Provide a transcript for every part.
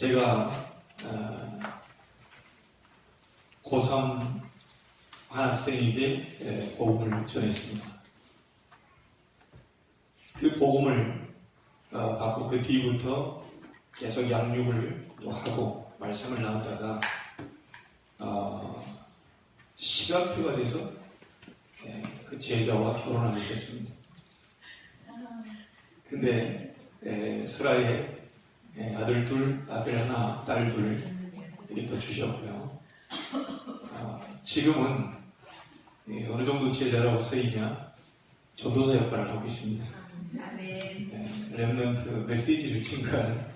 제가 고3 한 학생에게 복음을 전했습니다. 그 복음을 받고 그 뒤부터 계속 양육을 또 하고 말씀을 나누다가 시간표가 돼서 그 제자와 결혼하게 됐습니다. 근데 슬하에 아들 둘, 아들 하나, 딸 둘 이렇게 또 주셨고요. 지금은 어느 정도 제자라고 쓰이냐 전도사 역할을 하고 있습니다. 렘넌트 메시지를 증거하는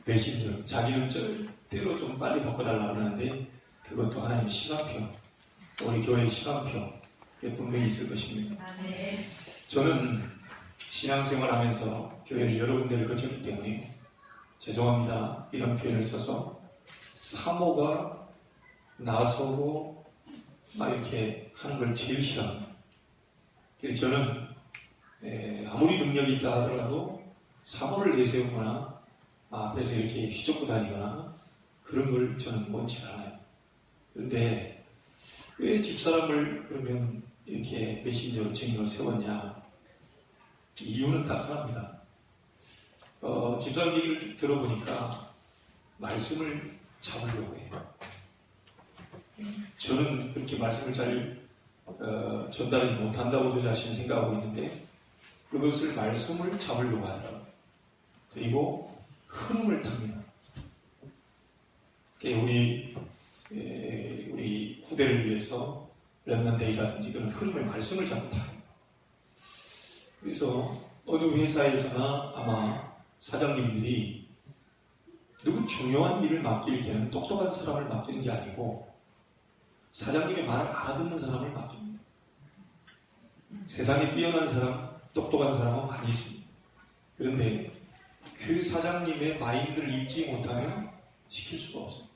메신저. 자기는 절대로 좀 빨리 바꿔달라고 하는데 그것도 하나님의 시간표, 우리 교회의 시간표에 분명히 있을 것입니다. 저는 신앙생활 하면서 교회를 여러 군데를 거쳤기 때문에 죄송합니다. 이런 표현을 써서 사모가 나서고 막 이렇게 하는 걸 제일 싫어합니다. 그래서 저는 아무리 능력이 있다 하더라도 사모를 내세우거나 앞에서 이렇게 휘젓고 다니거나 그런 걸 저는 원치 않아요. 그런데 왜 집사람을 그러면 이렇게 메신저로 증인으로 세웠냐? 이유는 딱 하나입니다. 집사람 얘기를 쭉 들어보니까 말씀을 잡으려고 해요. 저는 그렇게 말씀을 잘 전달하지 못한다고 저 자신 생각하고 있는데 그것을 말씀을 잡으려고 하더라고요. 그리고 흐름을 탑니다. 우리 후대를 위해서 렘넌트데이라든지 그런 흐름을 말씀을 잡고 타요. 그래서 어느 회사에서나 아마 사장님들이 누구 중요한 일을 맡길 때는 똑똑한 사람을 맡기는 게 아니고 사장님의 말을 알아듣는 사람을 맡깁니다. 세상에 뛰어난 사람, 똑똑한 사람은 많이 있습니다. 그런데 그 사장님의 마인드를 읽지 못하면 시킬 수가 없어요.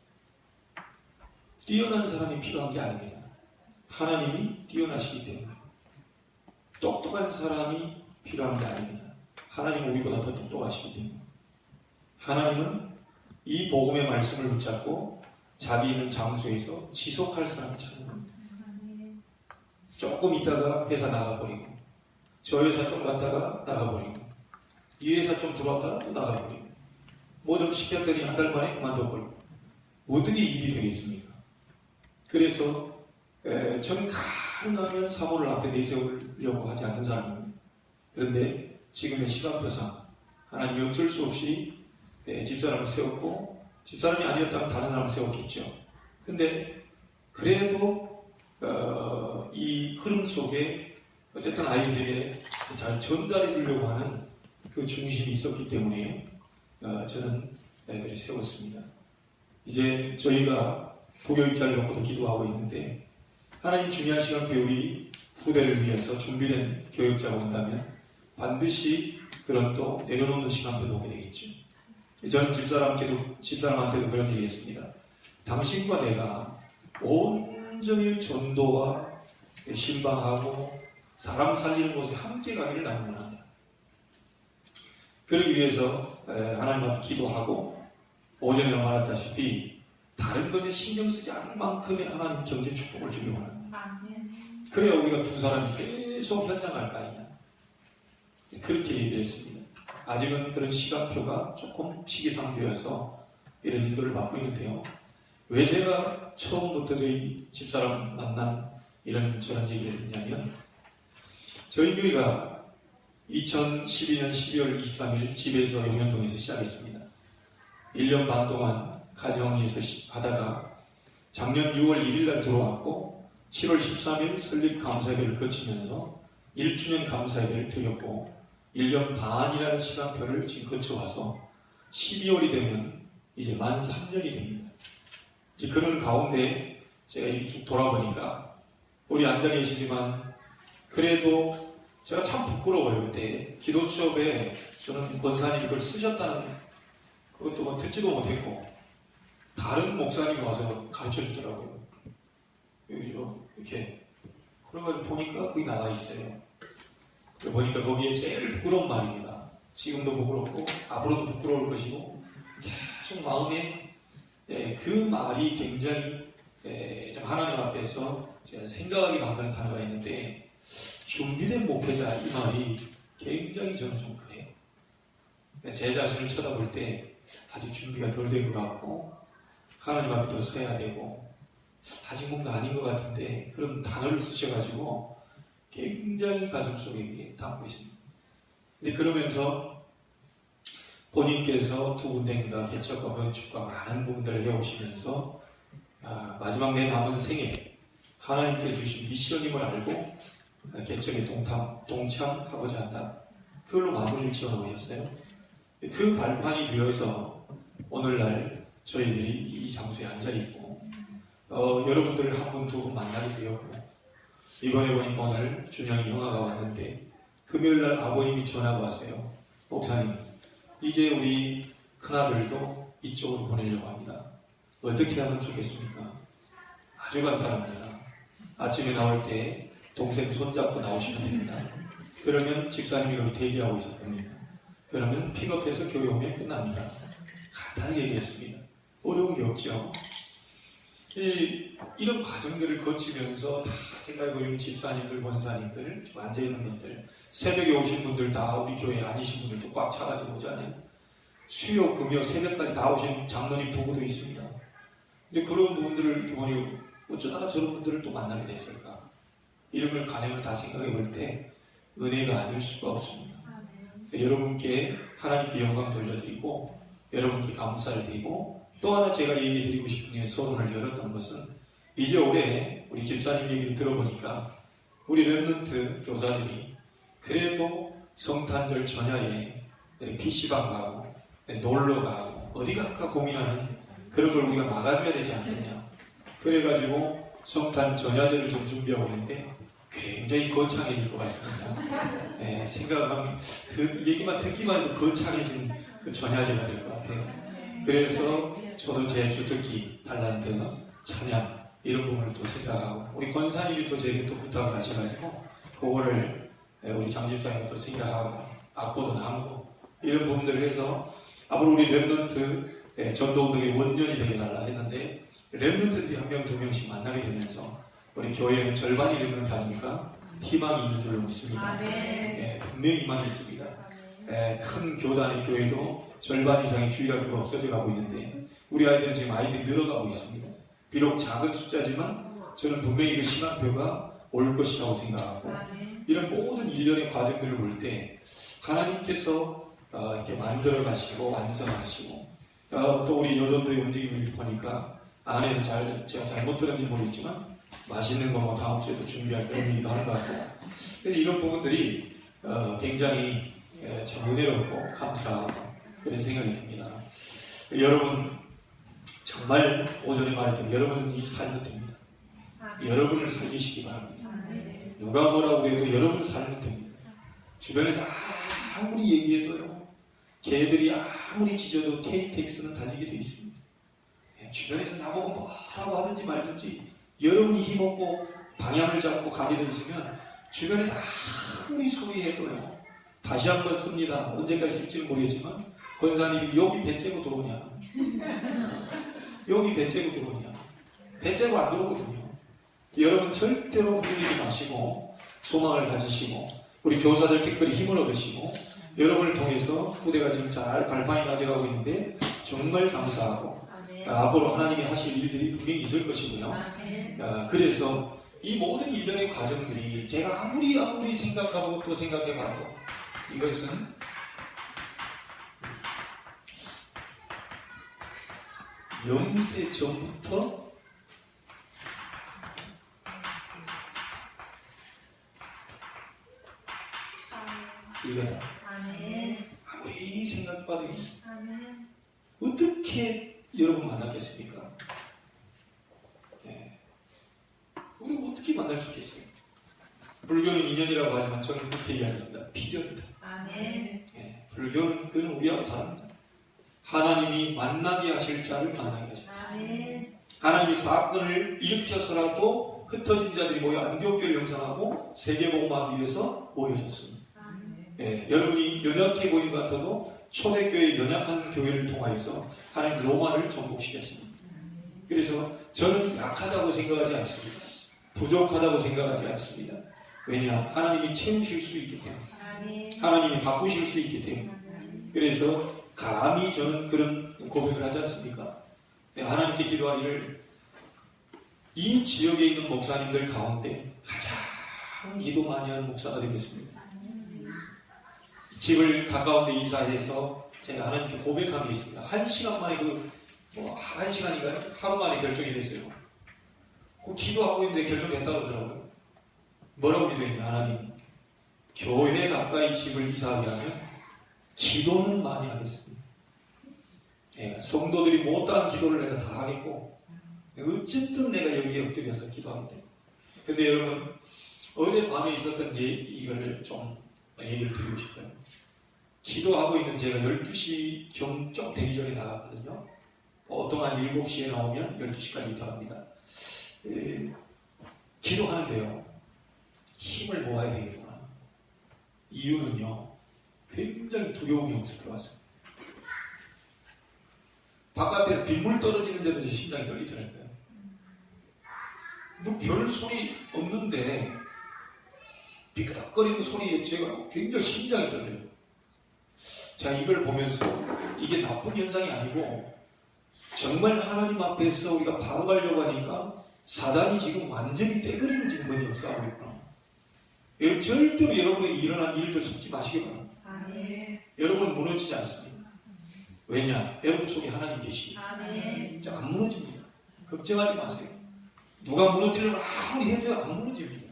뛰어난 사람이 필요한 게 아닙니다. 하나님이 뛰어나시기 때문에 똑똑한 사람이 필요한 게 아닙니다. 하나님은 우리보다 더 똑똑하시기 때문에 하나님은 이 복음의 말씀을 붙잡고 자기 있는 장소에서 지속할 사람을 찾는 겁니다. 조금 있다가 회사 나가버리고 저 회사 좀 갔다가 나가버리고 이 회사 좀 들어왔다가 또 나가버리고 뭐 좀 시켰더니 한 달 만에 그만둬버리고 뭐든지 일이 되겠습니까? 그래서 저는 가능하면 사모를 앞에 내세우려고 하지 않는 사람입니다. 그런데 지금의 시간표상 하나님이 어쩔 수 없이 집사람을 세웠고 집사람이 아니었다면 다른 사람을 세웠겠죠. 근데 그래도 이 흐름 속에 어쨌든 아이들에게 잘 전달해 주려고 하는 그 중심이 있었기 때문에 저는 애들을 세웠습니다. 이제 저희가 부교육자를 놓고도 기도하고 있는데 하나님 중요한 시간표에 우리 후대를 위해서 준비된 교육자가 온다면 반드시 그런 또 내려놓는 시간표도 오게 되겠죠. 저는 집사람한테도 그런 얘기 했습니다. 당신과 내가 온종일 전도와 신방하고 사람 살리는 곳에 함께 가기를 나는 원한다. 그러기 위해서 하나님 앞에 기도하고 오전에 말했다시피 다른 것에 신경 쓰지 않을 만큼의 하나님 경제 축복을 주기 원한다. 그래야 우리가 두 사람이 계속 현장 갈 거 아니냐. 그렇게 얘기를 했습니다. 아직은 그런 시간표가 조금 시기상조여서 이런 인도를 받고 있는데요. 왜 제가 처음부터 저희 집사람 만난 저런 얘기를 했냐면 저희 교회가 2012년 12월 23일 집에서 용현동에서 시작했습니다. 1년 반 동안 가정에서 하다가 작년 6월 1일 날 들어왔고 7월 13일 설립 감사예배를 거치면서 1주년 감사예배를 드렸고 1년 반이라는 시간표를 지금 거쳐와서 12월이 되면 이제 만 3년이 됩니다. 이제 그런 가운데 제가 이렇게 쭉 돌아보니까 우리 앉아 계시지만 그래도 제가 참 부끄러워요. 그때 기도 수업에 저는 권사님이 그걸 쓰셨다는 그것도 뭐 듣지도 못했고 다른 목사님이 와서 가르쳐 주더라고요. 이렇게 그래가지고 보니까 거기 나와 있어요. 보니까 거기에 제일 부끄러운 말입니다. 지금도 부끄럽고 앞으로도 부끄러울 것이고 계속 마음에 그 말이 굉장히 좀 하나님 앞에서 제가 생각하게 만드는 단어가 있는데, 준비된 목회자, 이 말이 굉장히 저는 좀 그래요. 제 자신을 쳐다볼 때 아직 준비가 덜 된 것 같고, 하나님 앞에 더 서야 되고, 아직 뭔가 아닌 것 같은데, 그런 단어를 쓰셔가지고 굉장히 가슴속에 담고 있습니다. 근데 그러면서 본인께서 두 군데인가 개척과 건축과 많은 부분들을 해오시면서 마지막 내 남은 생에 하나님께서 주신 미션임을 알고 개척에 동참하고자 한다. 그걸로 마무리를 지어 놓으셨어요. 그 발판이 되어서 오늘날 저희들이 이 장소에 앉아있고, 여러분들 한 분 두 분 만나게 되었고, 이번에 보니까 오늘 준영이 형아가 왔는데 금요일날 아버님이 전화가 왔어요. 목사님, 이제 우리 큰아들도 이쪽으로 보내려고 합니다. 어떻게 하면 좋겠습니까? 아주 간단합니다. 아침에 나올 때 동생 손잡고 나오시면 됩니다. 그러면 집사님이 거기 대기하고 있을 겁니다. 그러면 픽업해서 교회 오면 끝납니다. 간단하게 얘기했습니다. 어려운 게 없죠. 이런 과정들을 거치면서 다 생각해보면 집사님들, 권사님들, 좀 앉아있는 분들, 새벽에 오신 분들 다 우리 교회 아니신 분들도 꽉 차가지고 오잖아요. 수요, 금요, 새벽까지 다 오신 장로님 부부도 있습니다. 근데 그런 분들을 이렇게 보니 어쩌다가 저런 분들을 또 만나게 됐을까? 이런 걸 가정을 다 생각해 볼 때 은혜가 아닐 수가 없습니다. 여러분께 하나님께 영광 돌려드리고, 여러분께 감사를 드리고, 또 하나 제가 얘기 드리고 싶은 서론을 열었던 것은, 이제 올해 우리 집사님 얘기를 들어보니까 우리 랩런트 교사들이 그래도 성탄절 전야에 PC방 가고 놀러 가고 어디 갈까 고민하는 그런 걸 우리가 막아줘야 되지 않겠냐. 그래가지고 성탄 전야제를 좀 준비하고 있는데 굉장히 거창해질 것 같습니다. 생각하면 얘기만 듣기만 해도 거창해진 그 전야제가 될 것 같아요. 그래서 저도 제 주특기, 달란트, 찬양 이런 부분을 또 생각하고, 우리 권사님이 또 제게 또 부탁을 하셔가지고 그거를 우리 장집사님이 또 생각하고 악보도 나누고 이런 부분들을 해서 앞으로 우리 랩런트 전도운동의 원년이 되어달라 했는데, 랩런트들이 한 명 두 명씩 만나게 되면서 우리 교회는 절반이 랩런트 아닙니까? 희망이 있는 줄로 믿습니다. 분명히 희망이 있습니다. 큰 교단의 교회도 절반 이상의 주일학교가 없어져 가고 있는데 우리 아이들은 지금 아이들이 늘어가고 있습니다. 비록 작은 숫자지만 저는 분명히 그 희망표가 올 것이라고 생각하고, 이런 모든 일련의 과정들을 볼 때 하나님께서 이렇게 만들어 가시고 완성하시고, 또 우리 요전도의 움직임을 보니까 안에서 제가 잘못 들었는지 모르겠지만 맛있는 거 뭐 다음 주에도 준비할 그런 얘기도 하는 것 같고, 이런 부분들이 굉장히 참 은혜롭고 감사하고 그런 생각이 듭니다. 여러분 정말 오전에 말했던 여러분이 살면 됩니다. 여러분을 살리시기 바랍니다. 누가 뭐라고 해도 여러분 살면 됩니다. 주변에서 아무리 얘기해도요, 개들이 아무리 짖어도 KTX는 달리게 되어 있습니다. 주변에서 나보고 뭐라고 하든지 말든지 여러분이 힘없고 방향을 잡고 가게 되어 있으면 주변에서 아무리 소리해도요, 다시 한번 씁니다. 언제까지 쓸지는 모르겠지만 권사님이 여기 배 째고 들어오냐, 여기 배 째고 들어오냐, 배 째고 안 들어오거든요. 여러분 절대로 흔들리지 마시고 소망을 가지시고, 우리 교사들 특별히 힘을 얻으시고, 여러분을 통해서 후대가 지금 잘 발판이 가져가고 있는데 정말 감사하고, 앞으로 하나님이 하실 일들이 분명히 있을 것이고요. 그래서 이 모든 일련의 과정들이 제가 아무리 생각하고 또 생각해봐도 이것은 영세 전부터 이거다. 아무리 생각해봐도 어떻게 여러분 만났겠습니까? 우리 어떻게 만날 수 있겠어요? 불교는 인연이라고 하지만 저는 그렇게 이야기합니다. 필연이다. 불교는 그건 우리하고 다릅니다. 하나님이 만나게 하실 자를 만나게 하십니다. 하나님이 사건을 일으켜서라도 흩어진 자들이 모여 안디옥교를 형성하고 세계복음하기 위해서 모여졌습니다. 여러분이 연약해 보이는 것 같아도 초대교회 연약한 교회를 통하여서 하나님 로마를 정복시켰습니다. 그래서 저는 약하다고 생각하지 않습니다. 부족하다고 생각하지 않습니다. 왜냐? 하나님이 채우실 수 있기 때문에, 하나님이 바꾸실 수 있기 때문에. 그래서 감히 저는 그런 고백을 하지 않습니까? 하나님께 기도하기를 이 지역에 있는 목사님들 가운데 가장 기도 많이 하는 목사가 되겠습니다. 집을 가까운 데 이사해서 제가 하나님께 고백한 게 있습니다. 1시간 만에 1시간인가요? 하루 만에 결정이 됐어요. 그 기도하고 있는데 결정됐다고 그러더라고요. 뭐라고 기도했냐? 하나님, 교회 가까이 집을 이사하게 하면 기도는 많이 하겠습니다. 성도들이 못다한 기도를 내가 다 하겠고, 어쨌든 내가 여기에 엎드려서 기도하면 돼요. 근데 여러분, 어젯밤에 있었던 이거를 좀 얘기를 드리고 싶어요. 기도하고 있는 제가 12시 경적 되기 전에 나갔거든요. 보통 한 7시에 나오면 12시까지 있다갑니다. 기도하는데요, 힘을 모아야 되겠구나. 이유는요, 굉장히 두려움이 엄습해 왔어요. 바깥에서 빗물 떨어지는데도 제 심장이 떨리더라고요. 뭐 별 소리 없는데 비끄덕거리는 소리에 제가 굉장히 심장이 떨려요. 자, 이걸 보면서 이게 나쁜 현상이 아니고 정말 하나님 앞에서 우리가 바로 가려고 하니까 사단이 지금 완전히 떼거리는 지금 뭔 역사하고 있구나. 여러분, 절대로 여러분의 일어난 일들 속지 마시기 바랍니다. 여러분 무너지지 않습니다. 왜냐? 여러분 속에 하나님 계시니까. 안 무너집니다. 걱정하지 마세요. 누가 무너뜨리려고 아무리 해도 안 무너집니다.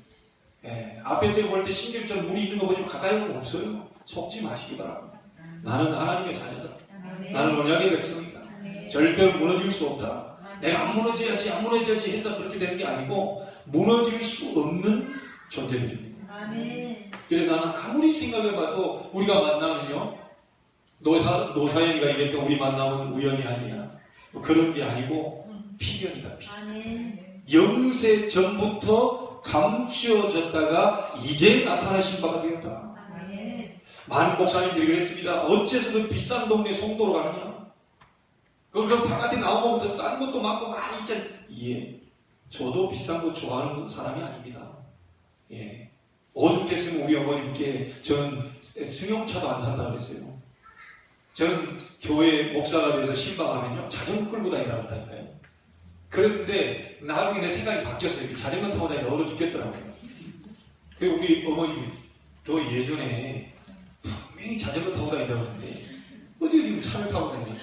앞에 제가 볼 때 신길처럼 물이 있는 거 보지만 가까이 오면 없어요. 속지 마시기 바랍니다. 나는 하나님의 자녀다. 나는 언약의 백성이다. 절대로 무너질 수 없다. 내가 안 무너져야지 해서 그렇게 되는 게 아니고 무너질 수 없는 존재들입니다. 그래서 나는 아무리 생각해봐도 우리가 만나면요, 노사연이가 얘기했던 우리 만남은 우연이 아니야. 그런 게 아니고 필연이다. 영세 전부터 감추어졌다가 이제 나타나신 바가 되었다. 많은 목사님들이 그랬습니다. 어째서 그 비싼 동네 송도로 가느냐? 그럼 바깥에 나오면 더 싼 것도 많고 많이 있잖아요. 저도 비싼 거 좋아하는 사람이 아닙니다. 오죽했으면 우리 어머님께 저는 승용차도 안 산다고 그랬어요. 저는 교회 목사가 돼서 신방하면요, 자전거 끌고 다닌다고 했다니까요. 그런데 나중에 내 생각이 바뀌었어요. 자전거 타고 다니까 얼어 죽겠더라고요. 그리고 우리 어머님이 더 예전에 분명히 자전거 타고 다닌다고 했는데 어떻게 지금 차를 타고 다니냐.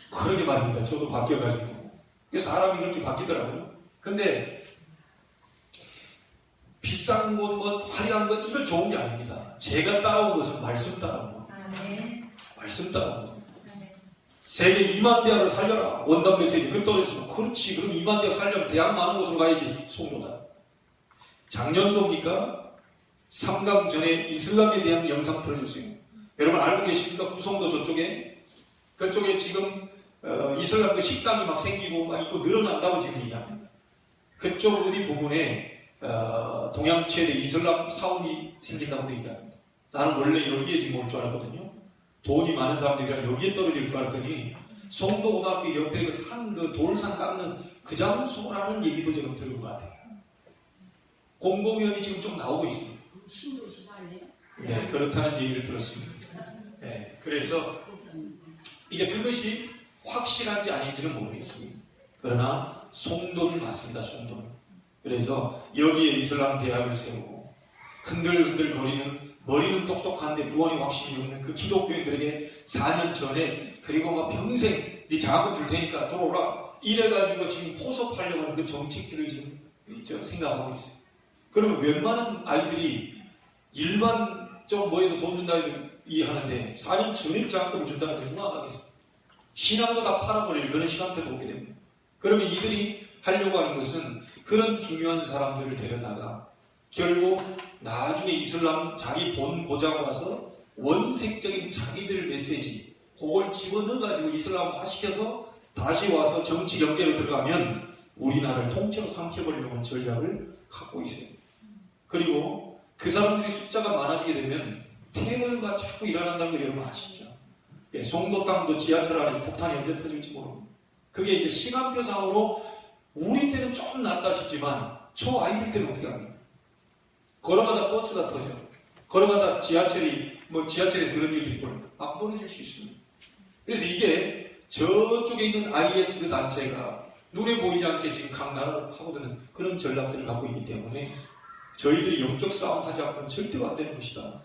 그러게 말입니다. 저도 바뀌어가지고. 사람이 그렇게 바뀌더라고요. 근데 비싼 것, 화려한 것, 이걸 좋은 게 아닙니다. 제가 따라온 것은 말씀 따라온 겁니다. 말씀 따라온 겁니다. 세계 2만 대학을 살려라. 원단 메시지 그 떨어졌으면, 그렇지. 그럼 2만 대학 살려면 대학 많은 곳으로 가야지. 송도다. 작년도입니까? 3강 전에 이슬람에 대한 영상 틀어줬어요. 여러분 알고 계십니까? 구송도 저쪽에, 그쪽에 지금 이슬람 그 식당이 막 생기고 막 있고 늘어난다고 지금 얘기합니다. 그쪽 어디 부분에 동양 최대 이슬람 사원이 생긴다고 얘기합니다. 나는 원래 여기에 지금 올 줄 알았거든요. 돈이 많은 사람들이랑 여기에 떨어질 줄 알았더니 송도고등학교 옆에 그 산, 그 돌산 깎는 그 장소라는 얘기도 지금 들은 것 같아요. 공공연히 지금 좀 나오고 있습니다. 네, 그렇다는 얘기를 들었습니다. 네, 그래서 이제 그것이 확실한지 아닌지는 모르겠습니다. 그러나 송도는 맞습니다. 송도는. 그래서 여기에 이슬람 대학을 세우고 흔들흔들 거리는, 머리는 똑똑한데 구원의 확신이 없는 그 기독교인들에게 4년 전에, 그리고 막 평생 네 장학금 줄 테니까 들어오라 이래가지고 지금 포섭하려고 하는 그 정책들을 지금 생각하고 있어요. 그러면 웬만한 아이들이 일반 좀 뭐에도 돈 준다 이해하는데 4년 전에 장학금을 준다면 누가 가겠어요? 신앙도 다 팔아버릴 그런 시간대도 오게 됩니다. 그러면 이들이 하려고 하는 것은 그런 중요한 사람들을 데려다가 결국 나중에 이슬람 자기 본 고장 와서 원색적인 자기들 메시지 그걸 집어넣어가지고 이슬람화 시켜서 다시 와서 정치 경계로 들어가면 우리나라를 통째로 삼켜버리려고 하는 전략을 갖고 있어요. 그리고 그 사람들이 숫자가 많아지게 되면 테러가 자꾸 일어난다는 걸 여러분 아시죠? 송도 땅도 지하철 안에서 폭탄이 언제 터질지 모릅니다. 그게 이제 시간표상으로 우리 때는 좀 낫다 싶지만 저 아이들 때는 어떻게 합니까? 걸어가다 버스가 터져. 걸어가다 지하철에서 그런 일이 막 벌어질 수 있습니다. 그래서 이게 저쪽에 있는 IS 그 단체가 눈에 보이지 않게 지금 각 나라를 파고드는 그런 전략들을 갖고 있기 때문에 저희들이 영적 싸움 하지 않고는 절대로 안 되는 것이다.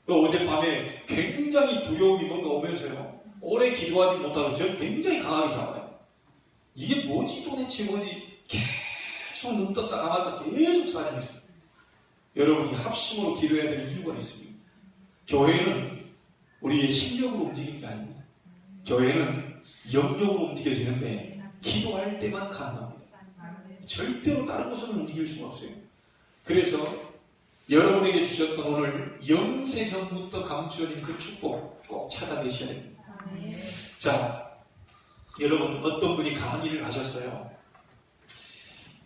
어젯밤에 굉장히 두려움이 뭔가 오면서요. 오래 기도하지 못하고 저는 굉장히 강하게 잡아요. 이게 뭐지 도대체 뭐지? 계속 눈 떴다 감았다 계속 사진했어요. 여러분이 합심으로 기도해야 될 이유가 있습니다. 교회는 우리의 실력으로 움직이는 게 아닙니다. 교회는 영역으로 움직여지는데 기도할 때만 가능합니다. 절대로 다른 곳으로는 움직일 수가 없어요. 그래서 여러분에게 주셨던 오늘 영세전부터 감추어진 그 축복 꼭 찾아내셔야 됩니다. 자, 여러분 어떤 분이 강의를 하셨어요.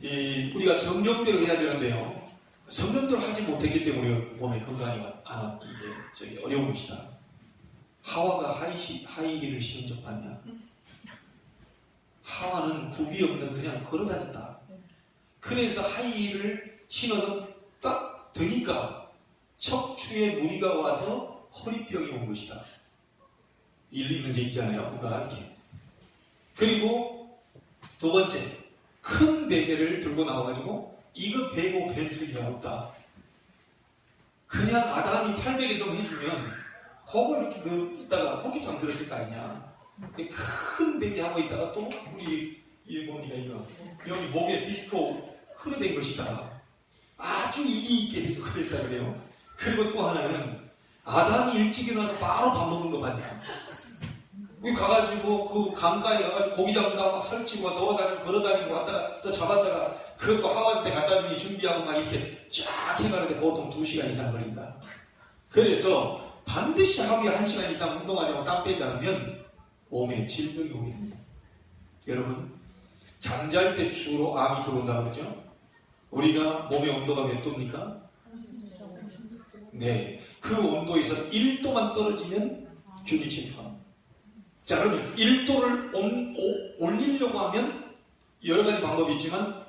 우리가 성경대로 해야 되는데요. 성경대로 하지 못했기 때문에 몸에 건강이 이게 어려운 것이다. 하와가 하이힐을 신은 적 봤냐? 하와는 굽이 없는 그냥 걸어다녔다. 그래서 하이힐을 신어서 딱 드니까 척추에 무리가 와서 허리병이 온 것이다. 일리 있는 얘기잖아요. 뭔가 이렇게. 그리고 두 번째, 큰 베개를 들고 나와가지고 이거 베고 벤 적이 없다. 그냥 아담이 팔베개 좀 해주면 그거 이렇게 있다가 거기 잠들었을 거 아니냐. 큰 베개 하고 있다가 또 우리 이게 뭡니까 이거 여기 몸에 디스코 흐르된 것이다. 아주 일리 있게 해서 그랬다 그래요. 그리고 또 하나는 아담이 일찍 일어나서 바로 밥 먹은 거 봤냐. 여기 가가지고 그 강가에 가가지고 고기 잡는다고 막 설치고 돌아다니고 걸어다니고 왔다가 또 잡았다가 그것도 하와한테 갖다 주니 준비하고 막 이렇게 쫙 해가는데 보통 2시간 이상 걸린다. 그래서 반드시 하루에 1시간 이상 운동하지 않고 땀 빼지 않으면 몸에 질병이 오게 됩니다. 여러분 잠잘 때 주로 암이 들어온다 그러죠? 우리가 몸의 온도가 몇 도입니까? 네, 그 온도에서 1도만 떨어지면 균이 침투합니다. 자, 그러면 1도를 올리려고 하면 여러 가지 방법이 있지만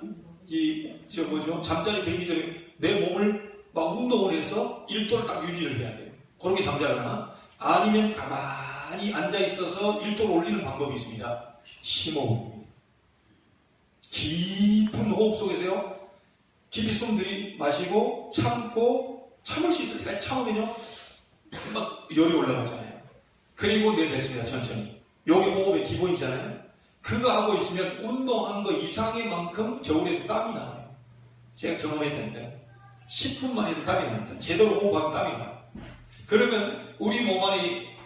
잠자리 들기 전에 내 몸을 막 운동을 해서 1도를 딱 유지를 해야 돼요. 그렇게 잠자거나 아니면 가만히 앉아 있어서 1도를 올리는 방법이 있습니다. 심호흡. 깊은 호흡 속에서요. 깊이 숨 들이마시고 참을 수 있을 때까지 참으면요 막 열이 올라가잖아요. 그리고 내뱉습니다. 천천히. 요게 호흡의 기본이잖아요. 그거 하고 있으면 운동한 거 이상의 만큼 겨울에도 땀이 나와요. 제가 경험했다니까요. 10분만 해도 땀이 납니다. 제대로 호흡하면 땀이 나와요. 그러면 우리 몸 안에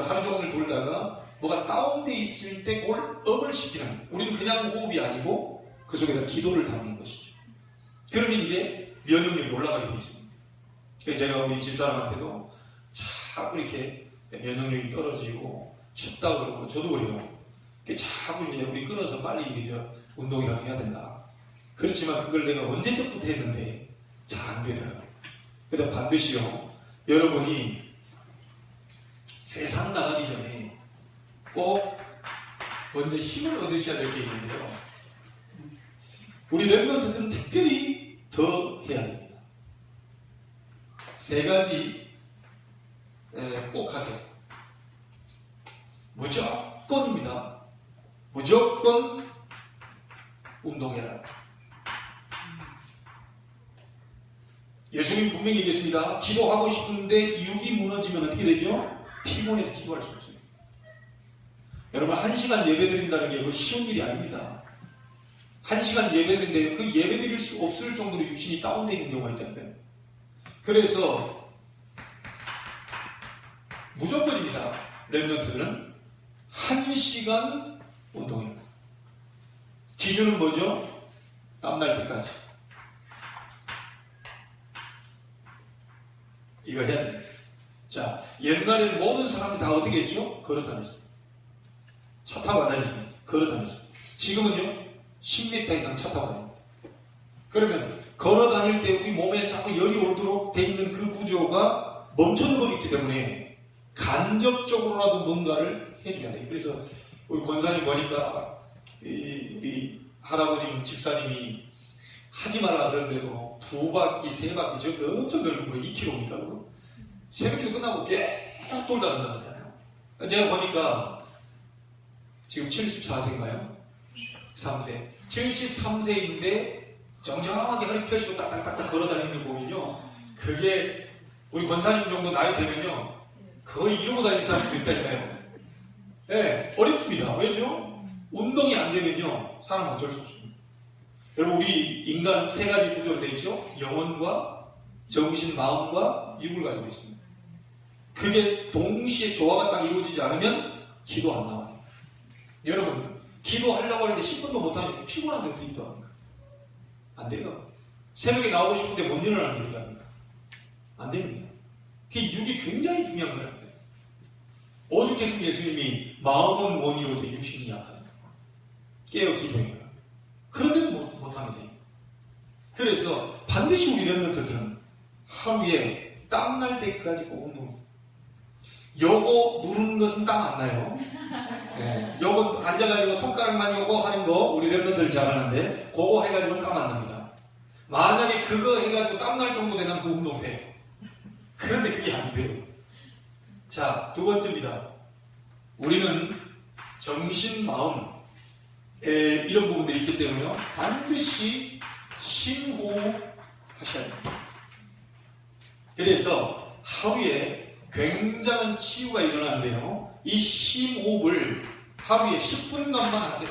하루 종일 돌다가 뭐가 다운돼 있을 때 그걸 업을 시키는, 우리는 그냥 호흡이 아니고 그 속에다 기도를 담는 것이죠. 그러면 이게 면역력이 올라가게 되어 있습니다. 그래서 제가 우리 집사람한테도 자꾸 이렇게 면역력이 떨어지고 춥다고 그러고 저도 그래요. 자꾸 이제 우리 끊어서 빨리 이제 운동이라도 해야 된다. 그렇지만 그걸 내가 언제적부터 했는데 잘 안 되더라고요. 그래서 반드시요, 여러분이 세상 나가기 전에 꼭 먼저 힘을 얻으셔야 될 게 있는데요. 우리 랩런트들은 특별히 더 해야 됩니다. 3가지 꼭 하세요. 무조건입니다. 무조건 운동해라. 예수님 분명히 얘기했습니다. 기도하고 싶은데 육이 무너지면 어떻게 되죠? 피곤해서 기도할 수 없어요. 여러분 1시간 예배 드린다는 게 쉬운 일이 아닙니다. 1시간 예배 드리는데 그 예배 드릴 수 없을 정도로 육신이 다운되어 있는 경우가 있다니까요. 그래서 무조건입니다. 랩런트들은 1시간 운동해요. 기준은 뭐죠? 땀날 때까지. 이거 해야 됩니다. 자, 옛날에는 모든 사람이 다 어떻게 했죠? 걸어 다녔습니다. 차 타고 안 다녔습니다. 걸어 다녔습니다. 지금은요, 10m 이상 차 타고 다닙니다. 그러면 걸어 다닐 때 우리 몸에 자꾸 열이 오도록 돼 있는 그 구조가 멈춰는 거기 있기 때문에 간접적으로라도 뭔가를 해줘야 돼요. 그래서 우리 권사님 보니까 우리 할아버님 집사님이 하지 말라 그러는데도 2바퀴, 3바퀴, 저 엄청 넓은 거 2km입니다. 새벽기도 끝나고 계속 돌다 간다면서요. 제가 보니까 지금 74세인가요? 3세. 73세인데 정정하게 허리 펴시고 딱딱딱딱 걸어다니는 거 보면요. 그게 우리 권사님 정도 나이 되면요. 거의 이러고 다니는 사람도 있다니까요. 네, 어렵습니다. 왜죠? 운동이 안 되면요. 사람 어쩔 수 없습니다. 여러분, 우리 인간은 3가지 구조로 되어 있죠. 영혼과 정신, 마음과 육을 가지고 있습니다. 그게 동시에 조화가 딱 이루어지지 않으면 기도 안 나와요. 여러분, 기도하려고 하는데 10분도 못하면 피곤한데 어떻게 기도합니까? 안 돼요. 새벽에 나오고 싶은데 못 일어나는 게 어떻게 합니까? 안 됩니다. 그 육이 굉장히 중요한 거랍니다. 오죽했으면 예수님이 마음은 원이로되 육신이 약하다. 깨어 기도해요. 그런데도 못합니다. 그래서 반드시 우리 랩런트들은 하루에 땀날 때까지 꼭 운동해요. 요거 누르는 것은 땀 안 나요. 네, 요거 앉아가지고 손가락만 요거 하는 거 우리 랩런트들 잘하는데 그거 해가지고는 땀 안 납니다. 만약에 그거 해가지고 땀날 정도 되면 그 운동 돼요. 그런데 그게 안 돼요. 자, 2번째입니다. 우리는 정신, 마음 이런 부분들이 있기 때문에요. 반드시 심호흡하셔야 됩니다. 그래서 하루에 굉장한 치유가 일어나는데요. 이 심호흡을 하루에 10분간만 하세요.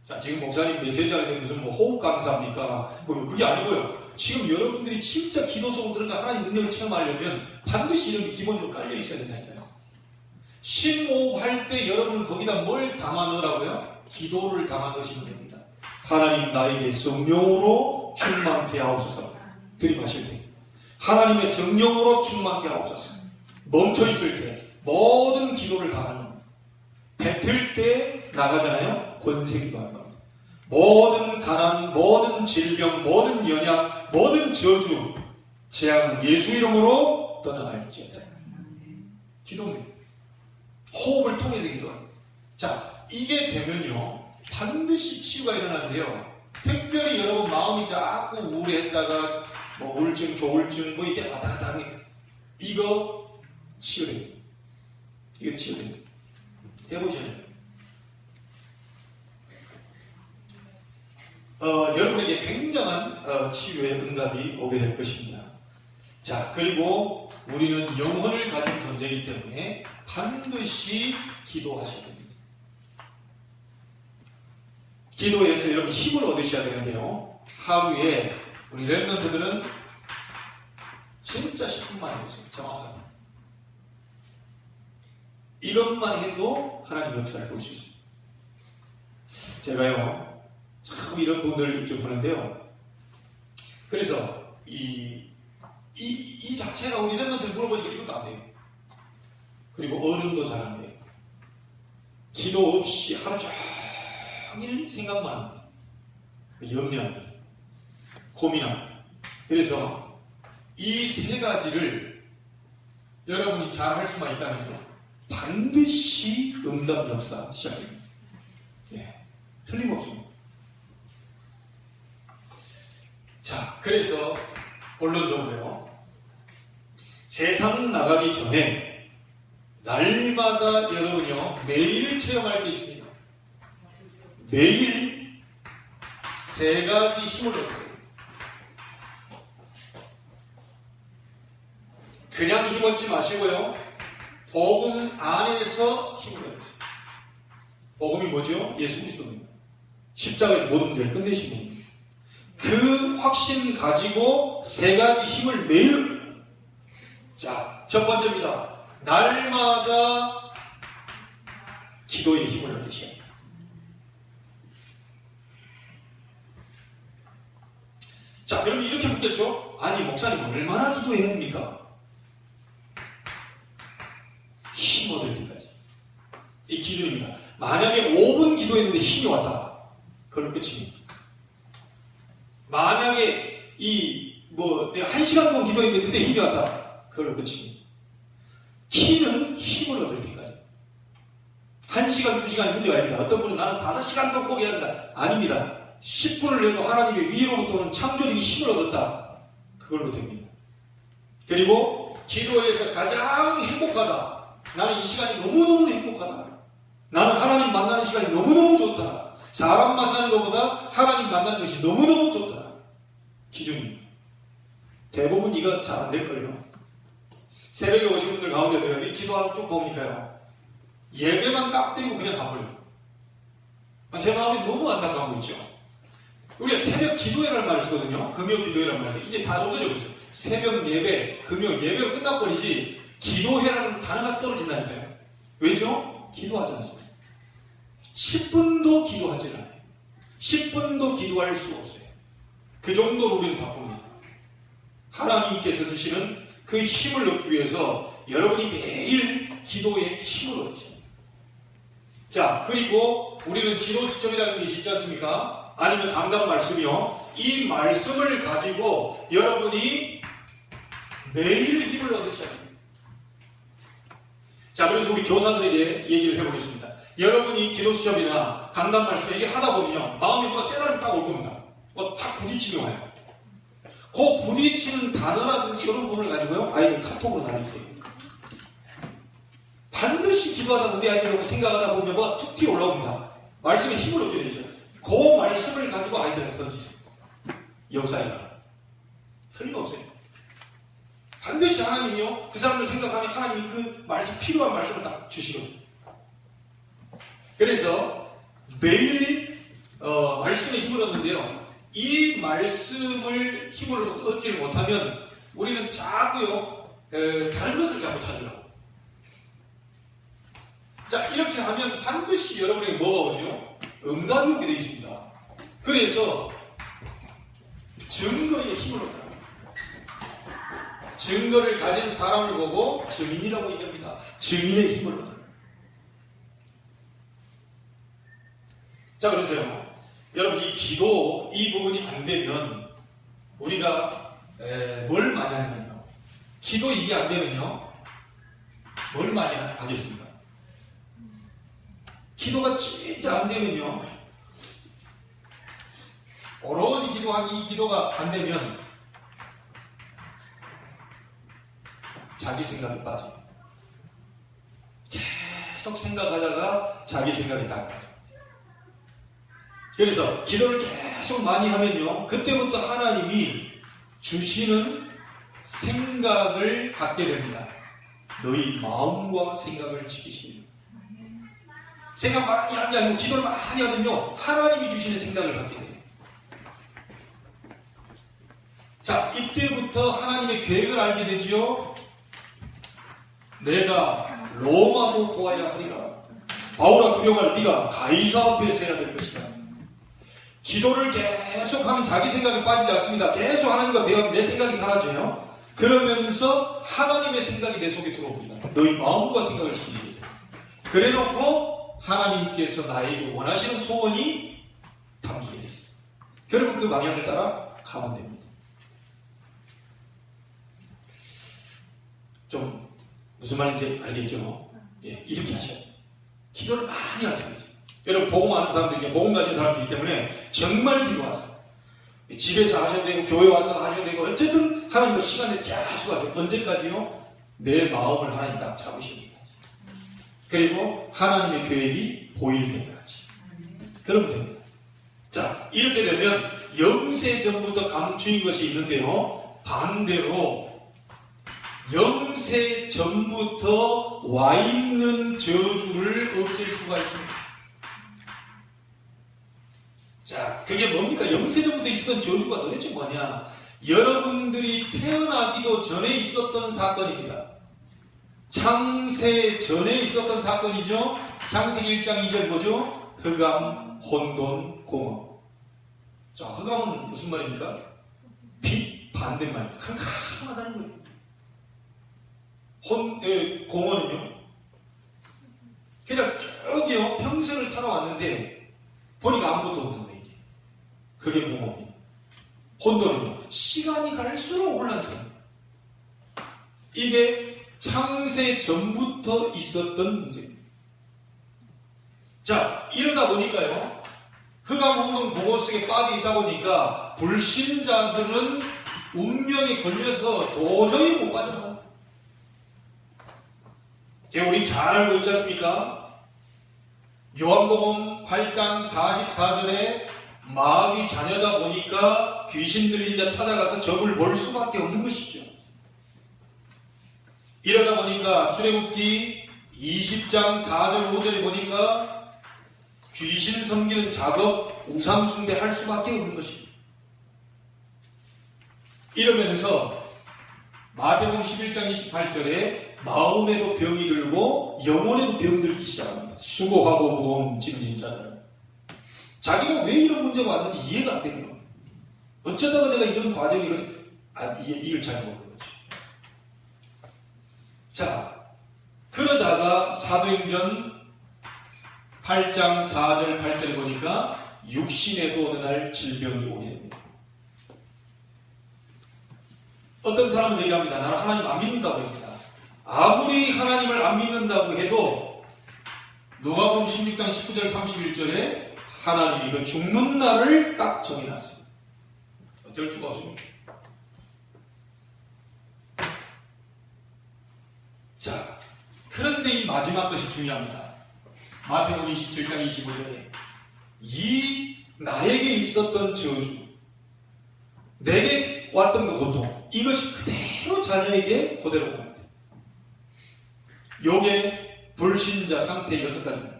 자, 지금 목사님 메시지 하는데 무슨 뭐 호흡 강사입니까? 뭐 그게 아니고요. 지금 여러분들이 진짜 기도 속으로 들어가 하나님 능력을 체험하려면 반드시 이런 게 기본적으로 깔려 있어야 된다니까요. 심호흡할 때 여러분은 거기다 뭘 담아 넣으라고요? 기도를 담아 넣으시면 됩니다. 하나님 나에게 성령으로 충만케 하옵소서. 들이마실 때 하나님의 성령으로 충만케 하옵소서. 멈춰있을 때 모든 기도를 담아 넣습니다. 뱉을 때 나가잖아요. 권세기도 하는 겁니다. 모든 가난, 모든 질병, 모든 연약, 모든 저주, 재앙은 예수 이름으로 떠나갈지어다. 기도입니다. 호흡을 통해서 기도합니다. 자, 이게 되면요 반드시 치유가 일어나는데요. 특별히 여러분 마음이 자꾸 우울했다가 뭐 우울증, 조울증 뭐 이게 왔다 갔다 하니까 이거 치유됩니다. 이거 치유됩니다. 해보셔야 돼요. 여러분에게 굉장한 치유의 응답이 오게 될 것입니다. 자, 그리고 우리는 영혼을 가진 존재이기 때문에 반드시 기도하셔야 됩니다. 기도에서 여러분 힘을 얻으셔야 되는데요. 하루에 우리 랩런트들은 진짜 10분만 해보세요. 정확하게. 이것만 해도 하나님 역사를 볼 수 있습니다. 제가요 참 이런 분들 이렇게 보는데요. 그래서 이 자체가 우리 랩런트들 물어보니까 이것도 안 돼요. 그리고 어른도 잘 안 돼요. 기도 없이 하루 종일 생각만 합니다. 염려합니다. 고민합니다. 그래서 이 3가지를 여러분이 잘 할 수만 있다면요 반드시 응답 역사 시작됩니다. 네, 틀림없습니다. 자, 그래서 본론적으로요. 세상 나가기 전에 날마다 여러분요 매일 체험할 게 있습니다. 매일 3가지 힘을 얻으세요. 그냥 힘 얻지 마시고요. 복음 안에서 힘을 얻으세요. 복음이 뭐죠? 예수 그리스도입니다. 십자가에서 모든 문제를 끝내신 분입니다. 그 확신 가지고 3가지 힘을 매일. 자, 첫 번째입니다. 날마다 기도의 힘을 얻으셔야 합니다. 자, 그러면 이렇게 묻겠죠? 아니, 목사님 얼마나 기도해야 됩니까? 힘 얻을 때까지. 이 기준입니다. 만약에 5분 기도했는데 힘이 왔다. 그럼 끝입니다. 만약에 내가 1시간 동안 기도했는데 그때 힘이 왔다. 그걸로 끝입니다. 피는 힘을 얻을 때까지. 1시간, 2시간이 문제가 아닙니다. 어떤 분은 나는 5시간 더 꼭 해야 된다. 아닙니다. 10분을 해도 하나님의 위로부터 오는 창조적인 힘을 얻었다. 그걸로 됩니다. 그리고 기도에서 가장 행복하다. 나는 이 시간이 너무너무 행복하다. 나는 하나님 만나는 시간이 너무너무 좋다. 사람 만나는 것보다 하나님 만나는 것이 너무너무 좋다. 기준입니다. 대부분 이거 잘 안 될걸요. 새벽에 오신 분들 가운데도 이 기도하고 쭉 보니까요. 예배만 딱 드리고 그냥 가버려요. 제 마음이 너무 안타까운 거 있죠. 우리가 새벽 기도회라는 말을 쓰거든요. 금요 기도회라는 말을 이제 다 없어져 버렸어요. 새벽 예배, 금요 예배로 끝나버리지 기도회라는 단어가 떨어진다니까요. 왜죠? 기도하지 않습니다. 10분도 기도하지 않아요. 10분도 기도할 수가 없어요. 그 정도로 우리는 바쁩니다. 하나님께서 주시는 그 힘을 얻기 위해서 여러분이 매일 기도에 힘을 얻으십니다. 자, 그리고 우리는 기도 수첩이라는 것이 있지 않습니까? 아니면 강단 말씀이요. 이 말씀을 가지고 여러분이 매일 힘을 얻으셔야 됩니다. 자, 그래서 우리 교사들에게 얘기를 해보겠습니다. 여러분이 기도 수첩이나 강단 말씀 이게 하다 보면요. 마음이 뭔가 깨달음이 딱 올 겁니다. 탁 부딪히며 와요. 그 부딪히는 단어라든지 이런 부분을 가지고요. 아이들 카톡으로 날리세요. 반드시 기도하다 우리 아이들하고 생각하다 보면 뭐가 툭 튀어 올라옵니다. 말씀에 힘을 얻게 되죠. 그 말씀을 가지고 아이들한테 던지세요. 역사에 틀림없어요. 반드시 하나님이요. 그 사람을 생각하면 하나님이 그 말씀, 필요한 말씀을 딱 주시거든요. 그래서 매일 말씀에 힘을 얻는데요. 이 말씀을 힘을 얻지를 못하면 우리는 자꾸요 다른 것을 자꾸 찾으려고. 자, 이렇게 하면 반드시 여러분에게 뭐가 오죠? 응답이 오게 되어 있습니다. 그래서 증거의 힘을 얻어요. 증거를 가진 사람을 보고 증인이라고 얘기합니다. 증인의 힘을 얻어요. 자, 그래서요. 여러분, 이 기도, 이 부분이 안 되면 우리가 뭘 많이 하냐면요. 기도 이게 안 되면요. 뭘 많이 하겠습니까? 기도가 진짜 안 되면요. 오로지 기도한 이 기도가 안 되면 자기 생각이 빠져요. 계속 생각하다가 자기 생각이 딱 빠져요. 그래서 기도를 계속 많이 하면요. 그때부터 하나님이 주시는 생각을 갖게 됩니다. 너희 마음과 생각을 지키십니다. 생각 많이 하는 게 아니고 기도를 많이 하면요. 하나님이 주시는 생각을 갖게 돼요. 자, 이때부터 하나님의 계획을 알게 되지요. 내가 로마도 고아야 하리라. 바울아 두려워할 네가 가이사 앞에서 해야 될 것이다. 기도를 계속하면 자기 생각이 빠지지 않습니다. 계속 하나님과 대화하면 내 생각이 사라져요. 그러면서 하나님의 생각이 내 속에 들어옵니다. 너희 마음과 생각을 지키시겠다. 그래놓고 하나님께서 나에게 원하시는 소원이 담기게 됐어요. 결국 그 방향을 따라 가면 됩니다. 좀 무슨 말인지 알겠죠? 예, 이렇게 하셔야 돼요. 기도를 많이 하세요. 여러분, 복음 아는 사람들이, 복음 가진 사람들이기 때문에 정말 기도하세요. 집에서 하셔도 되고 교회 와서 하셔도 되고 어쨌든 하나님과 시간을 계속 하세요. 언제까지요? 내 마음을 하나님 딱 잡으시는 거지. 그리고 하나님의 계획이 보일 때까지. 그러면 됩니다. 자, 이렇게 되면 영세 전부터 감추인 것이 있는데요. 반대로 영세 전부터 와 있는 저주를 없앨 수가 있습니다. 자, 그게 뭡니까? 영세 전부터 있었던 저주가 도대체 뭐냐? 여러분들이 태어나기도 전에 있었던 사건입니다. 창세 전에 있었던 사건이죠. 창세기 1장 2절 뭐죠? 흑암, 혼돈, 공허. 자, 흑암은 무슨 말입니까? 빛 반대말입니다. 캄캄하다는 거예요. 공허는요? 그냥 쭉요 평생을 살아왔는데 보니까 아무것도 없는 거예요. 이제. 그게 공허입니다. 혼돈은요? 시간이 갈수록 혼란스럽니다. 이게 창세 전부터 있었던 문제입니다. 자, 이러다 보니까요, 흑암운동 보고 속에 빠져 있다 보니까 불신자들은 운명에 걸려서 도저히 못 빠져나가요. 우리 잘 알고 있지 않습니까? 요한복음 8장 44절에 마귀 자녀다 보니까 귀신 들린 자 찾아가서 점을 볼 수밖에 없는 것이죠. 이러다 보니까 출애굽기 20장 4절 5절에 보니까 귀신 섬기는 작업, 우상 숭배할 수밖에 없는 것입니다. 이러면서 마태복음 11장 28절에 마음에도 병이 들고 영혼에도 병 들기 시작합니다. 수고하고 무거운 짐진 자들. 자기가 왜 이런 문제가 왔는지 이해가 안 되는 거예요. 어쩌다가 내가 이런 과정이 이해를 잘 모르는 거죠. 자, 그러다가 사도행전 8장 4절 8절에 보니까 육신에도 어느 날 질병이 오게 됩니다. 어떤 사람은 얘기합니다. 나는 하나님 안 믿는다고 합니다. 아무리 하나님을 안 믿는다고 해도 누가복음 16장 19절 31절에 하나님이 그 죽는 날을 딱 정해놨습니다. 어쩔 수가 없습니다. 자, 그런데 이 마지막 것이 중요합니다. 마태복음 27장 25절에 이 나에게 있었던 저주, 내게 왔던 그 고통, 이것이 그대로 자녀에게 그대로 옵니다. 요게 불신자 상태 6가지입니다.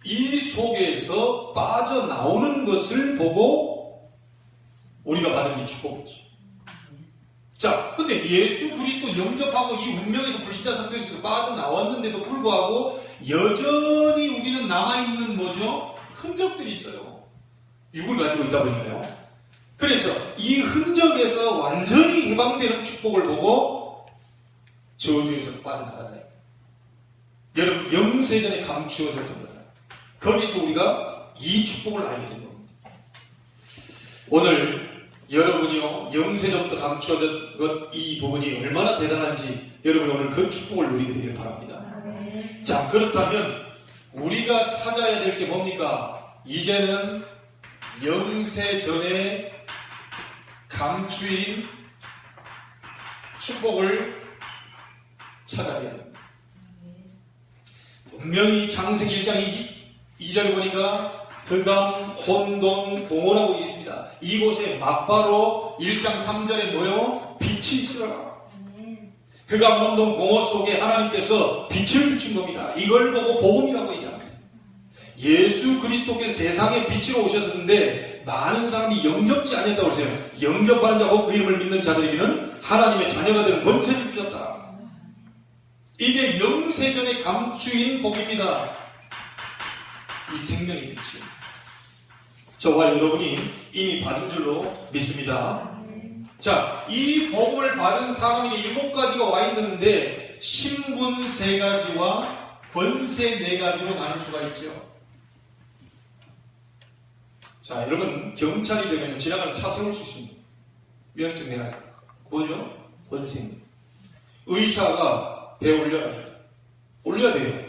이 속에서 빠져나오는 것을 보고 우리가 받은 이 축복이죠. 자, 근데 예수 그리스도 영접하고 이 운명에서 불신자 상태에서 빠져나왔는데도 불구하고 여전히 우리는 남아있는 뭐죠? 흔적들이 있어요. 육을 가지고 있다 보니까요. 그래서 이 흔적에서 완전히 해방되는 축복을 보고 저주에서 빠져나가다. 여러분, 영세전에 감추어졌던 거다. 거기서 우리가 이 축복을 알게 된 겁니다. 오늘 여러분이요, 영세전부터 감추어진 것, 이 부분이 얼마나 대단한지 여러분 오늘 그 축복을 누리게 되기를 바랍니다. 자, 그렇다면 우리가 찾아야 될 게 뭡니까? 이제는 영세전에 감추인 축복을 찾아야 됩니다. 분명히 창세기 1장 2절에 보니까 흑암, 혼돈, 공허라고 되어 있습니다. 이곳에 막바로 1장 3절에 뭐요? 빛이 있어라. 흑암, 혼돈, 공허 속에 하나님께서 빛을 비춘 겁니다. 이걸 보고 복음이라고 얘기합니다. 예수 그리스도께서 세상에 빛으로 오셨는데 많은 사람이 영접지 않았다고 그러세요. 영접하는 자고 그 이름을 믿는 자들에게는 하나님의 자녀가 되는 권세를 주셨다. 이게 영세전에 감추인 복입니다. 이 생명의 빛이요. 저와 여러분이 이미 받은 줄로 믿습니다. 자, 이 복음을 받은 사람에게 7가지가 와 있는데 신분 3가지와 권세 4가지로 나눌 수가 있죠. 자, 여러분, 경찰이 되면 지나가는 차 세울 수 있습니다. 면허증 내놔야 돼요. 뭐죠? 권세. 의사가 배 올려야 돼요. 올려야 돼요.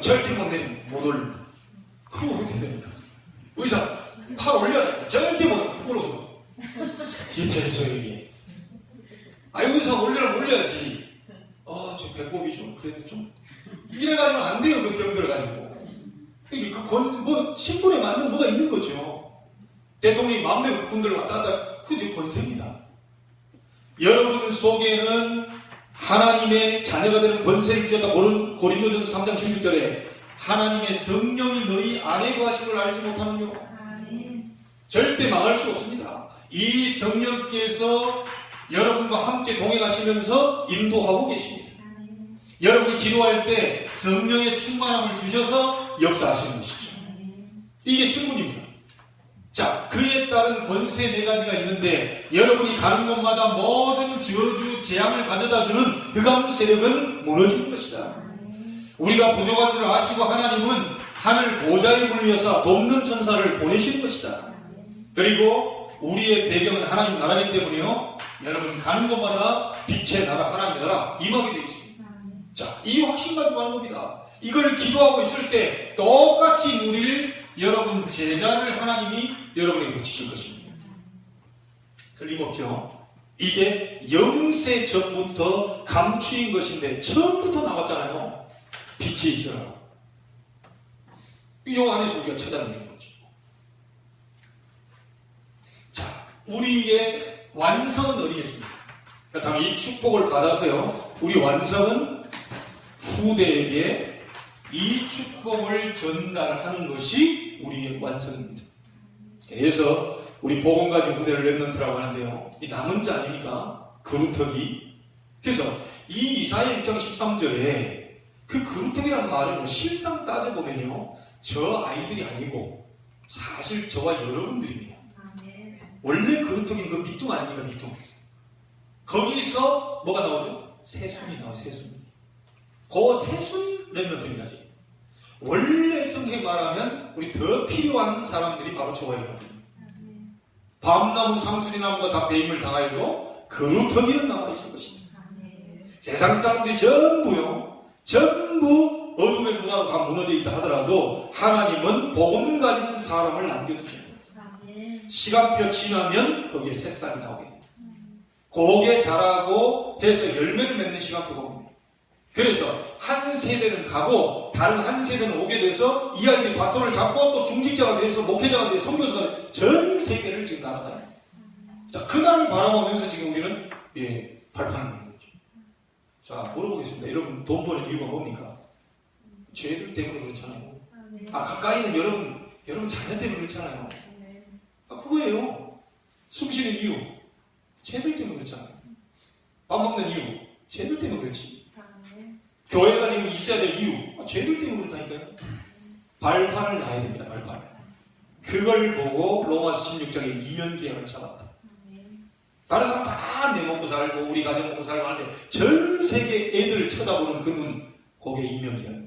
절대 못 올립니다. 그거 어떻게 됩니까? 의사 팔 올려야 돼요. 절대 못 부끄러워서. 기태에서 이게. 의사 올려야지. 저 배꼽이 좀, 그래도 좀. 이래가지고 안 돼요, 그 병들어 가지고. 그러니까 신분에 맞는 뭐가 있는 거죠. 대통령이 마음대로 국군들을 왔다 갔다, 그게 권세입니다. 여러분 속에는 하나님의 자녀가 되는 권세를 주셨다. 고린도전서 3장 16절에 하나님의 성령이 너희 안에 거하신 걸 알지 못하는요. 절대 망할 수 없습니다. 이 성령께서 여러분과 함께 동행하시면서 인도하고 계십니다. 여러분이 기도할 때 성령의 충만함을 주셔서 역사하시는 것이죠. 이게 신분입니다. 자, 그에 따른 권세 4가지가 있는데 여러분이 가는 곳마다 모든 저주, 재앙을 가져다주는 흑암 세력은 무너지는 것이다. 우리가 부족한 줄 아시고 하나님은 하늘 보좌에 물려서 돕는 천사를 보내시는 것이다. 그리고 우리의 배경은 하나님 나라이기 때문에요. 여러분 가는 곳마다 빛의 나라, 하나님의 나라 임하게 되어 있습니다. 자, 이 확신 가지고 하는 겁니다. 이걸 기도하고 있을 때 똑같이 누릴 여러분 제자를 하나님이 여러분에게 붙이실 것입니다. 틀림없죠? 이게 영세 전부터 감추인 것인데 처음부터 나왔잖아요. 빛이 있어라. 이 안에서 우리가 찾아내는 거죠. 자, 우리의 완성은 어디겠습니까? 그렇다면 이 축복을 받아서요, 우리 완성은 후대에게 이 축복을 전달하는 것이 우리의 완성입니다. 그래서 우리 복음 가진 후대를 렘넌트라고 하는데요, 이 남은 자 아닙니까? 그루터기. 그래서 이 이사야 6장 13절에 그 그루터기라는 말은 실상 따져보면요, 저 아이들이 아니고 사실 저와 여러분들입니다. 원래 그루터기는 그 밑둥 아닙니까? 밑둥. 거기서 뭐가 나오죠? 새순이 나와요. 새순. 그 새순 렘넌트입니다. 원래 성경 말하면 우리 더 필요한 사람들이 바로 저와 여러분. 밤나무 상수리나무가 다 배임을 당하여도 그루터기는 남아있을 것입니다. 세상 사람들이 전부 어둠의 문화로 다 무너져 있다 하더라도 하나님은 복음 가진 사람을 남겨두십니다. 시간표 지나면 거기에 새싹이 나오게 됩니다. 고개 자라고 해서 열매를 맺는 시간표가 옵니다. 그래서 한 세대는 가고 다른 한 세대는 오게 돼서 이 아이들이 바톤을 잡고 또 중직자가 돼서 목회자가 돼서 선교사가 돼서 전 세계를 지금 나아가요. 자, 그날을 바라보면서 지금 우리는 발판을 거죠. 자, 물어보겠습니다. 여러분 돈 버는 이유가 뭡니까? 죄들 때문에 그렇잖아요. 가까이는 여러분 자녀 때문에 그렇잖아요. 그거예요. 숨쉬는 이유, 죄들 때문에 그렇잖아요. 밥 먹는 이유, 죄들 때문에 그렇지. 교회가 지금 있어야 될 이유, 죄들 때문에 그렇다니까요. 발판을 놔야 됩니다. 발판. 그걸 보고 로마서 16장에 이면계약을 잡았다. 다른 사람 다 내 먹고 살고 우리 가정 먹고 살고 하는데 전 세계 애들 쳐다보는 그 눈, 거기에 이면계약.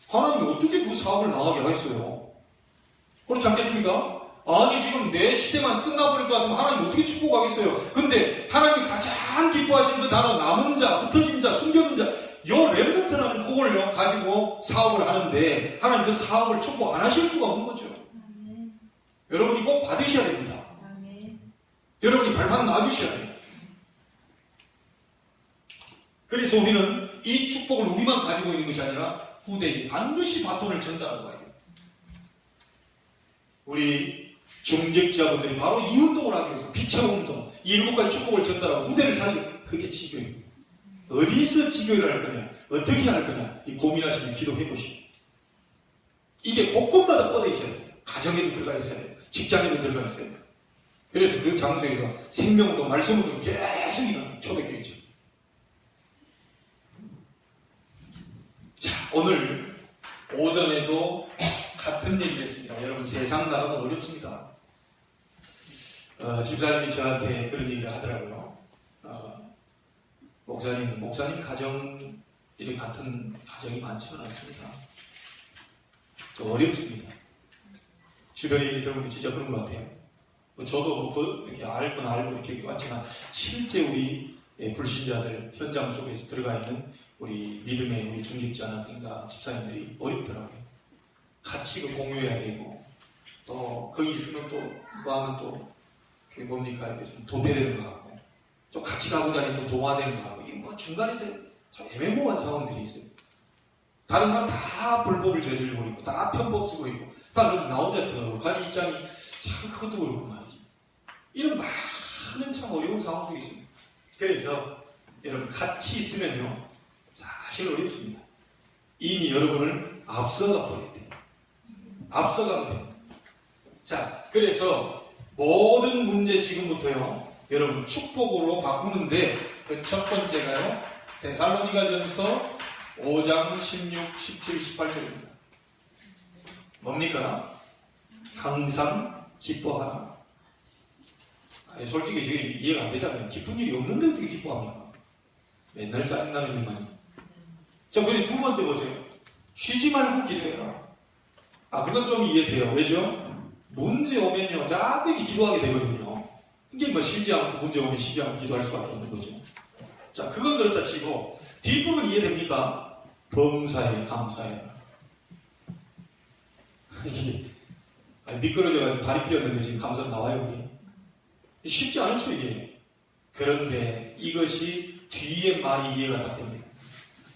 하나님이 어떻게 그 사업을 망하게 하겠어요? 그렇지 않겠습니까? 아니 지금 내 시대만 끝나버릴 것 같으면 하나님 어떻게 축복하겠어요? 근데 하나님이 가장 기뻐하시는 그 단어 남은 자, 흩어진 자, 숨겨둔 자, 요 렘넌트라는 그걸 가지고 사업을 하는데 하나님 그 사업을 축복 안 하실 수가 없는 거죠. 여러분이 꼭 받으셔야 됩니다. 여러분이 발판 놔주셔야 돼요. 그래서 우리는 이 축복을 우리만 가지고 있는 것이 아니라 후대에게 반드시 바톤을 전달하고 가야 돼요. 우리 중직자분들이 바로 이 운동을 하기 위해서 빛의 운동, 이 7가지 축복을 전달하고 후대를 살리고, 그게 지교입니다. 어디서 지교를 할 거냐, 어떻게 할 거냐, 이 고민하시면 기도해 보시고, 이게 곳곳마다 뻗어 있어야 돼요. 가정에도 들어가 있어야 돼요. 직장에도 들어가 있어야 돼요. 그래서 그 장소에서 생명도 말씀도 계속 일어나는 초대교회죠. 자, 오늘 오전에도 같은 얘기를 했습니다. 여러분, 세상 나가면 어렵습니다. 집사님이 저한테 그런 얘기를 하더라고요. 목사님 가정, 이렇게 같은 가정이 많지는 않습니다. 좀 어렵습니다. 주변에 얘기 들어보면 진짜 그런 것 같아요. 저도 이렇게 알고 이렇게 왔지만, 실제 우리 불신자들 현장 속에서 들어가 있는 우리 믿음의 우리 중직자나 집사님들이 어렵더라고요. 같이 공유해야 되고, 또 거기 있으면 또 마음은 또 그게 뭡니까, 이렇게 좀 도태되는 거 같고, 좀 같이 가보자 하니 또 동화되는 거 같고, 이게 중간에서 참 애매모호한 상황들이 있어요. 다른 사람 다 불법을 저지르고 있고, 다 편법 쓰고 있고, 다 나 혼자 덕하니 입장이 참 그것도 그렇고 말이지. 이런 많은 참 어려운 상황 속에 있습니다. 그래서 여러분 같이 있으면요, 사실 어렵습니다. 이미 여러분을 앞서가 버려야 돼요. 앞서가면 됩니다. 자, 그래서 모든 문제 지금부터요, 여러분 축복으로 바꾸는데 그 첫 번째가요, 데살로니가전서 5장 16, 17, 18절입니다. 뭡니까? 항상 기뻐하라. 아니, 솔직히 저게 이해가 안 되잖아요. 기쁜 일이 없는데 어떻게 기뻐합니까? 맨날 짜증나는 일만이. 자, 그리고 두 번째 보세요. 쉬지 말고 기도해라. 그건 좀 이해돼요. 왜죠? 문제 오면요, 자꾸 이렇게 기도하게 되거든요. 이게 뭐 쉬지 않고 문제 오면 쉬지 않고 기도할 수밖에 없는 거죠. 자, 그건 그렇다 치고 뒷부분 이해됩니까? 범사에 감사해. 미끄러져가지고 다리 삐었는데 지금 감사 나와요, 이게. 쉽지 않죠, 이게. 그런데 이것이 뒤에 말이 이해가 딱 됩니다.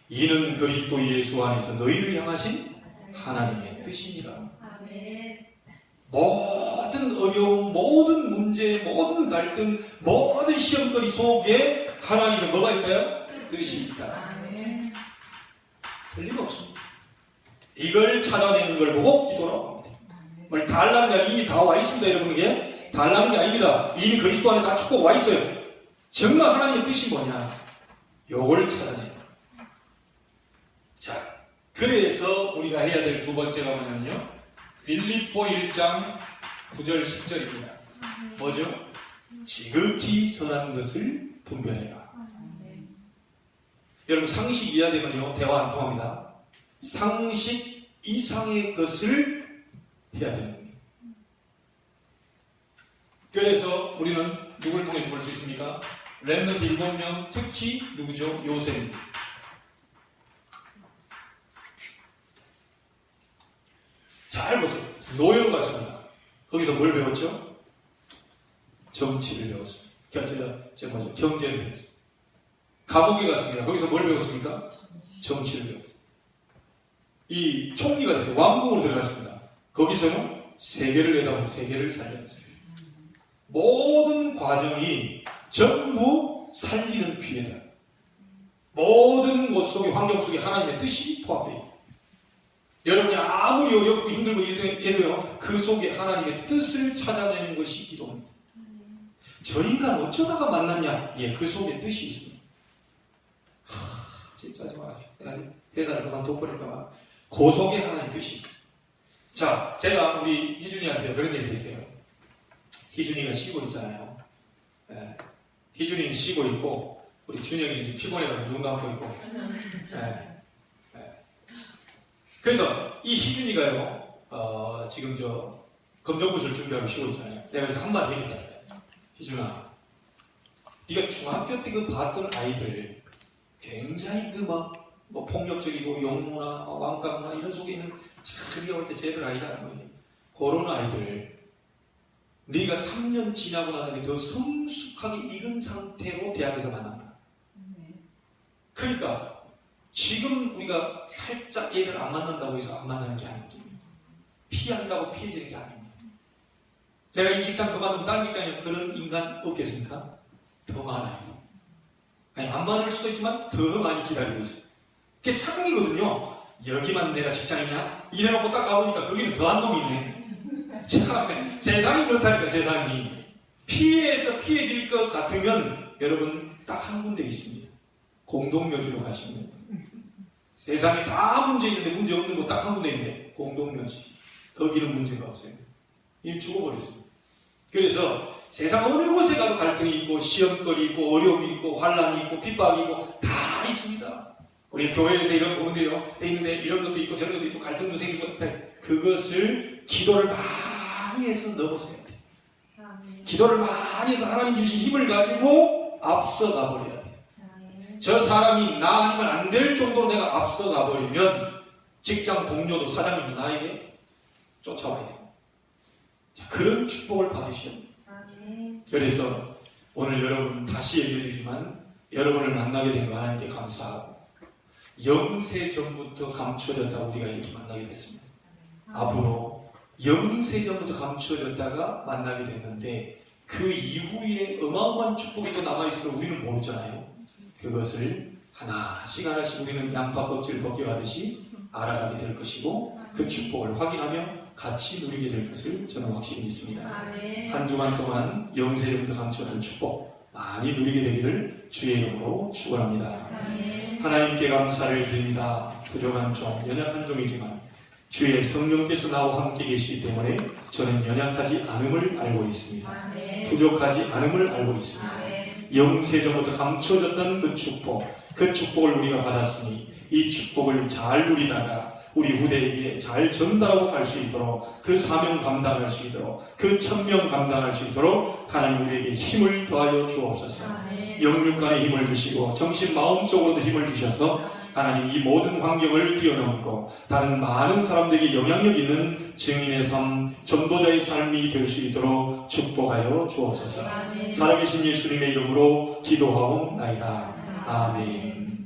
이는 그리스도 예수 안에서 너희를 향하신 하나님의 뜻이니라. 모든 어려움, 모든 문제, 모든 갈등, 모든 시험거리 속에 하나님은 뭐가 있다요? 뜻이 있다. 틀림없습니다. 이걸 찾아내는 걸 보고 기도라고 합니다. 뭘 달라는 게 아니라 이미 다 와 있습니다, 여러분. 이게 달라는 게 아닙니다. 이미 그리스도 안에 다 축복 와 있어요. 정말 하나님의 뜻이 뭐냐? 요걸 찾아내는 거예요. 자, 그래서 우리가 해야 될 두 번째가 뭐냐면요, 빌립보 1장 9절 10절입니다. 뭐죠? 지극히 선한 것을 분별해라. 여러분, 상식 이하되면요, 대화 안 통합니다. 상식 이상의 것을 해야 되는 겁니다. 그래서 우리는 누굴 통해서 볼 수 있습니까? 렘넌트 7명, 특히 누구죠? 요셉입니다. 잘 보세요. 노예로 갔습니다. 거기서 뭘 배웠죠? 정치를 배웠습니다. 경제를 배웠습니다. 감옥에 갔습니다. 거기서 뭘 배웠습니까? 정치를 배웠습니다. 이 총리가 돼서 왕궁으로 들어갔습니다. 거기서는 세계를 내다보고 세계를 살려냈습니다. 모든 과정이 전부 살리는 기회다. 모든 곳 속에, 환경 속에 하나님의 뜻이 포함되어 있다. 여러분이 아무리 어렵고 힘들고 해도요, 그 속에 하나님의 뜻을 찾아내는 것이 기도입니다. 저 인간 어쩌다가 만났냐? 예, 그 속에 뜻이 있습니다. 진짜 하지 마라. 내가 회사를 그만둬버릴까봐. 그 속에 하나님의 뜻이 있습니다. 자, 제가 우리 희준이한테 그런 얘기 했어요. 희준이가 쉬고 있잖아요. 예. 희준이는 쉬고 있고, 우리 준영이는 지금 피곤해가지고 눈 감고 있고. 예. 그래서 이 희준이가요, 지금 검정고시를 준비하고 쉬고 있잖아요. 내가 그래서 한마디 해야겠다. 희준아, 네가 중학교 때 그 봤던 아이들 굉장히 뭐 폭력적이고 용무나 왕가무나 이런 속에 있는 참 어려울 때 쟤들 아이가 그런 아이들 네가 3년 지나고 나면 더 성숙하게 익은 상태로 대학에서 만난다. 그러니까 지금 우리가 살짝 얘들 안 만난다고 해서 안 만나는 게 아니거든요. 피한다고 피해지는 게 아닙니다. 제가 이 직장 그만두면 딴 직장에 그런 인간 없겠습니까? 더 많아요. 아니, 안 많을 수도 있지만 더 많이 기다리고 있어요. 그게 착각이거든요. 여기만 내가 직장이냐? 이래놓고 딱 가보니까 거기는 더한 놈이 있네. 참, 세상이 그렇다니까, 세상이. 피해서 피해질 것 같으면 여러분 딱 한 군데 있습니다. 공동묘지로 가시면 됩니다. 세상에 다 문제 있는데 문제 없는 거 딱 한 군데 있는데 공동묘지. 거기는 문제가 없어요. 이미 죽어버렸습니다. 그래서 세상 어느 곳에 가도 갈등이 있고 시험거리 있고 어려움이 있고 환란이 있고 핍박이 있고 다 있습니다. 우리 교회에서 이런 부분들이 돼 있는데 이런 것도 있고 저런 것도 있고 갈등도 생기고 그것을 기도를 많이 해서 넘어서야 돼요. 기도를 많이 해서 하나님 주신 힘을 가지고 앞서가 버려야 돼요. 저 사람이 나 아니면 안 될 정도로 내가 앞서가 버리면 직장 동료도 사장님도 나에게 쫓아와야 돼요. 자, 그런 축복을 받으셔야 돼요. 그래서 오늘 여러분 다시 얘기해주지만 여러분을 만나게 된 거 하나님께 감사하고 영세 전부터 감추어졌다고 우리가 이렇게 만나게 됐습니다. 앞으로 영세 전부터 감추어졌다가 만나게 됐는데 그 이후에 어마어마한 축복이 또 남아있을 걸 우리는 모르잖아요. 그것을 하나씩 하나씩 우리는 양파 껍질 벗겨가듯이 알아가게 될 것이고 그 축복을 확인하며 같이 누리게 될 것을 저는 확실히 믿습니다. 한 주간 동안 영세전부터 감추었던 축복 많이 누리게 되기를 주의 이름으로 축원합니다. 하나님께 감사를 드립니다. 부족한 종, 연약한 종이지만 주의 성령께서 나와 함께 계시기 때문에 저는 연약하지 않음을 알고 있습니다. 부족하지 않음을 알고 있습니다. 영세전부터 감추어졌던 그 축복을 우리가 받았으니 이 축복을 잘 누리다가 우리 후대에게 잘 전달하고 갈 수 있도록 그 사명 감당할 수 있도록 그 천명 감당할 수 있도록 하나님 우리에게 힘을 더하여 주옵소서. 영육간에 힘을 주시고 정신 마음적으로도 힘을 주셔서 하나님 이 모든 환경을 뛰어넘고 다른 많은 사람들에게 영향력 있는 증인의 삶, 전도자의 삶이 될 수 있도록 축복하여 주옵소서. 살아계신 예수님의 이름으로 기도하옵나이다. 아멘.